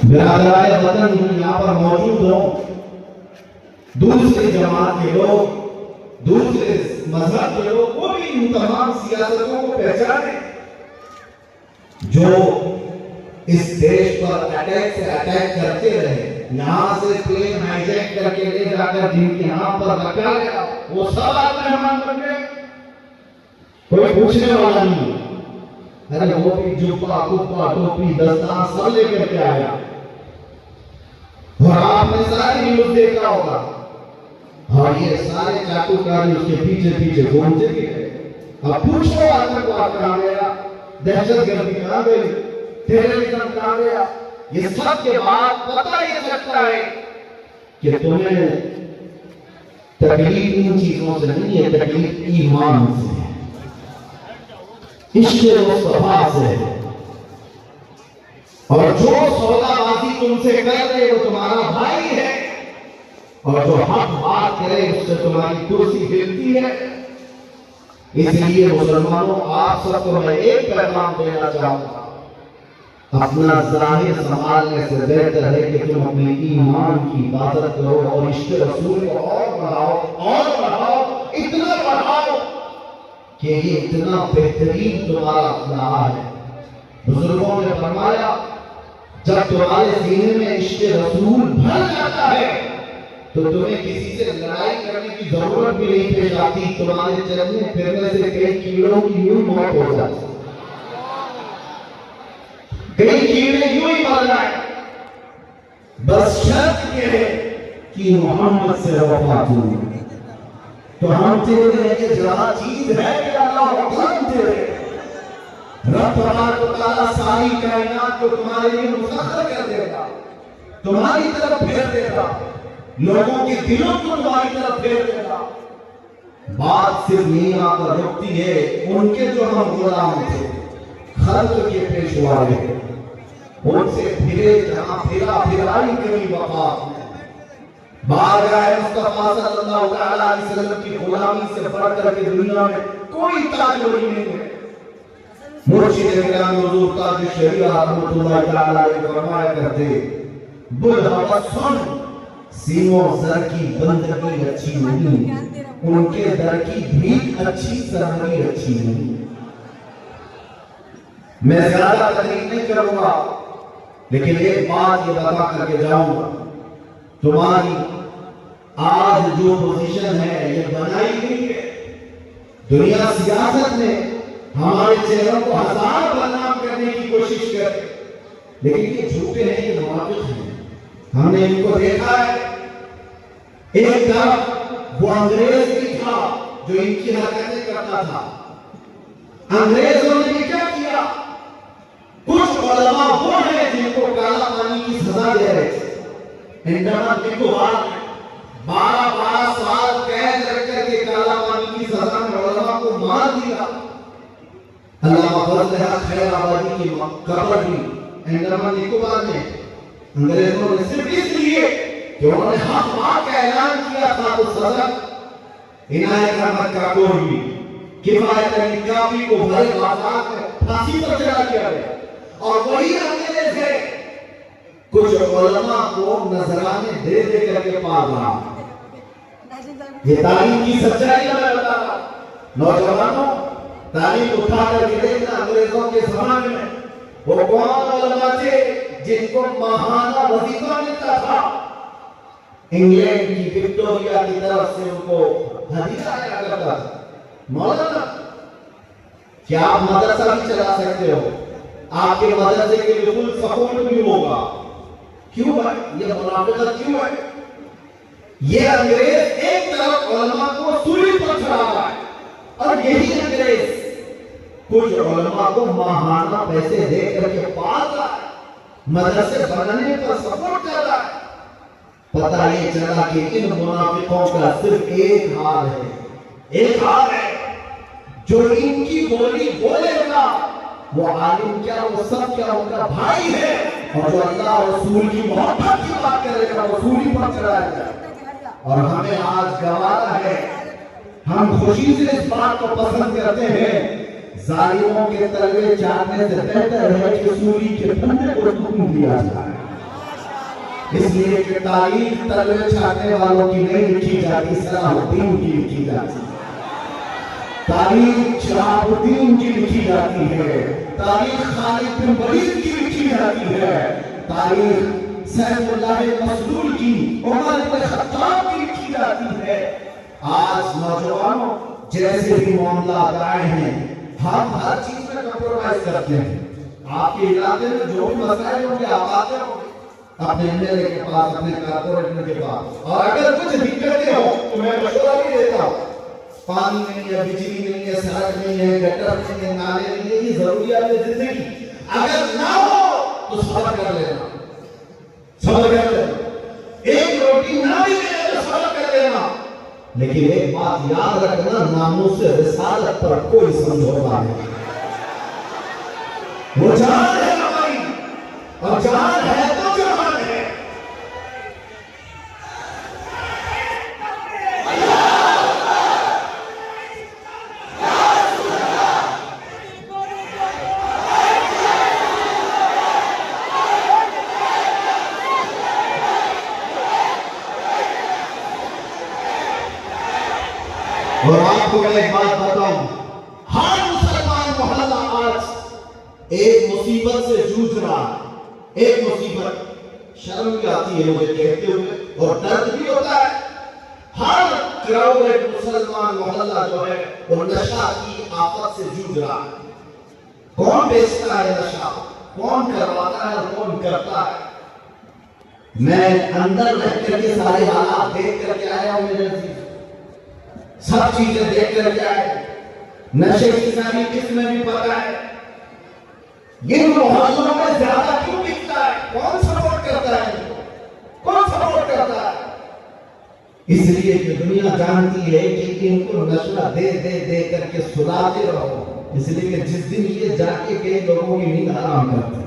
برادرائے وطن یہاں پر موجود ہوں، دوسری جماعت کے لوگ، دوسرے مذہب کے لوگ، وہ بھی ان تمام سیاستوں کو پہچانے جو اس دیش پر اٹیک سے اٹیک کرتے رہے، یہاں سے پلین ہائیجیک کر کے لے جا کر جن کے یہاں پر رکھا گیا وہ سب آج مہمان بن گئے، کوئی پوچھنے والا نہیں۔ ارے وہ بھی جبہ کپا ٹوپی دستان سب لے کر کے آیا، اور آپ نے ساری نیوز دیکھا ہوگا، اور یہ سارے چاقو کاری اس کے پیچھے پیچھے گھومتے بھی گئے۔ اب پوچھو آتنکواد کہاں گیا، دہشت گردی کہاں گئی، ٹیررزم کہاں گیا؟ یہ سب کے بعد پتہ یہ چلتا ہے کہ تمہیں تکلیف ان چیزوں سے نہیں ہے، تکلیف ایمان سے ہے، عشق مصطفیٰ سے ہے، اور جو سودا بازی تم سے کر رہے وہ تمہارا بھائی ہے، اور جو حق بات کرے اس سے تمہاری کرسی ہلتی ہے۔ اس لیے مسلمانوں آپ سب کو میں ایک پیغام دینا چاہوں گا، اپنا ظاہر سنبھالنے سے بہتر ہے کہ تم اپنے ایمان کی حفاظت کرو اور عشق رسول کو اور بڑھاؤ، اتنا بڑھاؤ کہ یہ اتنا بہترین تمہارا اخلاق ہے۔ بزرگوں نے فرمایا جب تمہارے سینے میں عشق رسول بھر جاتا ہے تو تمہیں کسی سے لڑائی کرنے کی ضرورت بھی نہیں پیش آتی، تمہارے چلنے پھرنے سے کئی کیڑوں کی یوں موت ہو جاتی، کئی کیڑے یوں ہی مر جائیں، بس شرط یہ ہے کہ محمد سے وفا کرو۔ تو ہم تیرے یہ جہاں چیز ہے کہ اللہ حکم تیرے، رب تبارک و تعالیٰ ساری کائنات کو تمہارے لیے مسخر کر دے گا، تمہاری طرف پھیر دے گا، لوگوں کے دلوں کو تمہاری طرف پھیر دے گا۔ بات صرف نہیں آ کر رکتی ہے ان کے جو ہم غلام تھے، خلق کے پیشوائے، ان سے پھرے جہاں پھرائی کبھی وفا میں، بارگاہ مصطفیٰ صلی اللہ علیہ وسلم کی غلامی سے بڑھ کر کے دنیا میں کوئی تاجوری نہیں ہے۔ مرشد گرامی حضور تاج شریعہ رحمۃ اللہ تعالیٰ علیہ فرمایا کرتے، بلہوا سن سینوں زر کی بندگی اچھی نہیں، ان کے در کی بھیک اچھی سرمئی اچھی نہیں۔ میں زیادہ تقریر نہیں کروں گا، لیکن ایک بات یہ بتا کر کے جاؤں گا، تمہاری آج جو پوزیشن ہے یہ بنائی گئی ہے، دنیا سیاست میں ہمارے چہروں کو ہزار بدنام کرنے کی کوشش کرے، لیکن یہ جھوٹے ہیں، یہ منافق ہیں، ہم نے ان کو دیکھا ہے۔ ایک طرف وہ انگریز بھی تھا جو ان کی حرکتیں کرتا تھا، انگریزوں نے بھی کیا کیا، کچھ علماء وہ ہیں جن کو کالا پانی کی سزا دے رہے تھے، انڈمان نکوبار میں 12 سال قید رکھ کر کے کالا پانی کی سزا میں علماء کو مار دیا۔ علامہ فضل حق خیر آبادی کی قبر بھی انڈمان نکوبار میں انگریزوں نے صرف اس لیے کہ انہوں نے حق بات کا اعلان کیا تھا تو سزا عنایت احمد کاکور بھی، کفایت علی کافی کو بھرے بازار میں پھانسی پر چڑھا دیا گیا، اور وہی انگریز ہے کچھ علماء کو نذرانے دے دے کر کے پال رہا۔ یہ تعلیم کی سچائی میں بتا رہا، نوجوانوں تعلیم اٹھا کر کے دیکھنا، انگریزوں کے زمانے میں وہ کون علماء تھے جن کو ماہانہ وظیفہ ملتا تھا، انگلینڈ کی وکٹوریا کی طرف سے ان کو ہدیہ آیا کرتا تھا۔ مولانا کیا آپ مدرسہ بھی چلا سکتے ہو؟ آپ کے مدرسے کے لیے فل سپورٹ بھی ہوگا، کیوں ہے یہ منافقت کیوں ہے؟ یہ انگریز ایک طرف علماء کو سولی پر چڑھا رہا ہے، اور یہی انگریز کچھ علماء کو ماہانہ پیسے دے کر کے پال رہا ہے، مدرسے بنانے پر سپورٹ کر رہا ہے۔ پتہ یہ چلا کہ ان منافقوں کا صرف ایک حال ہے، ایک حال ہے، جو ان کی بولی بولے گا وہ عالم کیا، وہ سب کیا، ان کا بھائی ہے، اور جو اللہ رسول کی محبت کی بات کرے گا وہ سولی پر چڑھائے گا۔ اور ہمیں آج گوارا ہے، ہم خوشی سے اس بات کو پسند کرتے ہیں، ظالموں کے تلوے چاٹنے سے بہتر ہے کہ سولی کے پھندے کو ٹوٹ دیا جائے۔ اس لیے کہ تاریخ تلوے چھاٹنے والوں کی نہیں لکھی جاتی، صلاح الدین کی لکھی جاتی ہے۔ تاریخ شہاب الدین کی لکھی جاتی ہے، تاریخ خالد بن ولید کی لکھی جاتی ہے، تاریخ سیف اللہ مسلول کی، عمر بن خطاب کی لکھی جاتی ہے۔ آج نوجوانوں جیسے بھی معاملات آئے ہیں، ہم ہر چیز میں کمپرومائز کرتے ہیں۔ آپ کے علاقے میں جو بھی مسائل ہوں گے آپ آتے ہوں گے اپنے ایم ایل اے کے پاس، اپنے کارپوریٹر کے پاس، اور اگر کچھ دقتیں ہوں تو میں مشورہ بھی دیتا ہوں۔ پانی نہیں ہے، بجلی نہیں ہے، سڑک نہیں ہے، گٹر نہیں ہے، نالے نہیں ہے، یہ ضروریات زندگی اگر نہ ہو تو صبر کر لینا، صبر کر لینا، ایک روٹی نہ بھی ملے تو صبر کر لینا، لیکن ایک بات یاد رکھنا، ناموس رسالت پر کوئی سمجھوتا نہیں۔ وہ جان ہے ہماری، اور جان ہے تو جان ہے۔ اور آپ کو میں ایک بات بتاؤں، ہر مسلمان محلہ آج ایک مصیبت سے جوجھ رہا ہے، ایک مصیبت، شرم بھی آتی ہے مجھے کہتے ہوئے اور درد بھی ہوتا ہے۔ ہر کراؤ ایک مسلمان محلہ جو ہے وہ نشہ کی آفت سے جوجھ رہا ہے۔ کون بیچتا ہے نشہ، کون کرواتا ہے اور کون کرتا ہے؟ میں اندر رہ کر کے سارے حالات دیکھ کر کے آیا ہوں میرے عزیز، سب چیزیں دیکھ کر کے آئے، نشے کی ساری قسمیں بھی پتہ ہے۔ یہ محلوں میں زیادہ کیوں بکتا ہے؟ کون سپورٹ کرتا ہے؟ کون سپورٹ کرتا ہے؟ اس لیے کہ دنیا جانتی ہے کہ ان کو نشہ دے دے دے کر کے سلاتے رہو، اس لیے کہ جس دن یہ جا کے کئی لوگوں کی نیند حرام کرتے ہیں۔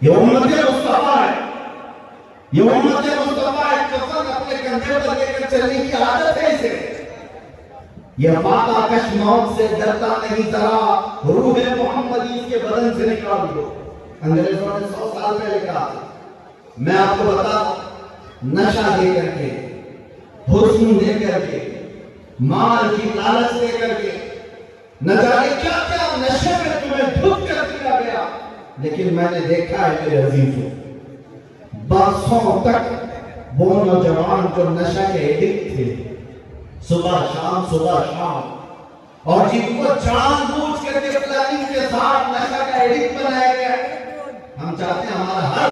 یہ امت مصطفیٰ ہے، یہ امت مصطفیٰ ہے، کفن اپنے کندھے پر لے کر چلنے کی عادت ہے اسے۔ یہ فاقہ کش موت سے ڈرتا نہیں ذرا، روح محمدی اس کے بدن سے نکال دو۔ انگریزوں نے 100 سال پہلے کہا، میں آپ کو بتا نشہ دے کر کے، حسن دے کر کے، مال کی لالچ دے کر کے، نہ جانے کیا کیا نشے میں تمہیں دھت کر دیا گیا، لیکن میں نے دیکھا ہے میرے عزیزوں، برسوں تک وہ نوجوان جو نشہ کے ایڈکٹ تھے، صبح شام، اور جن کو جان بوجھ کر کے پلاننگ کے ساتھ نشہ کا ایڈکٹ بنایا گیا، ہم چاہتے ہیں ہمارا ہر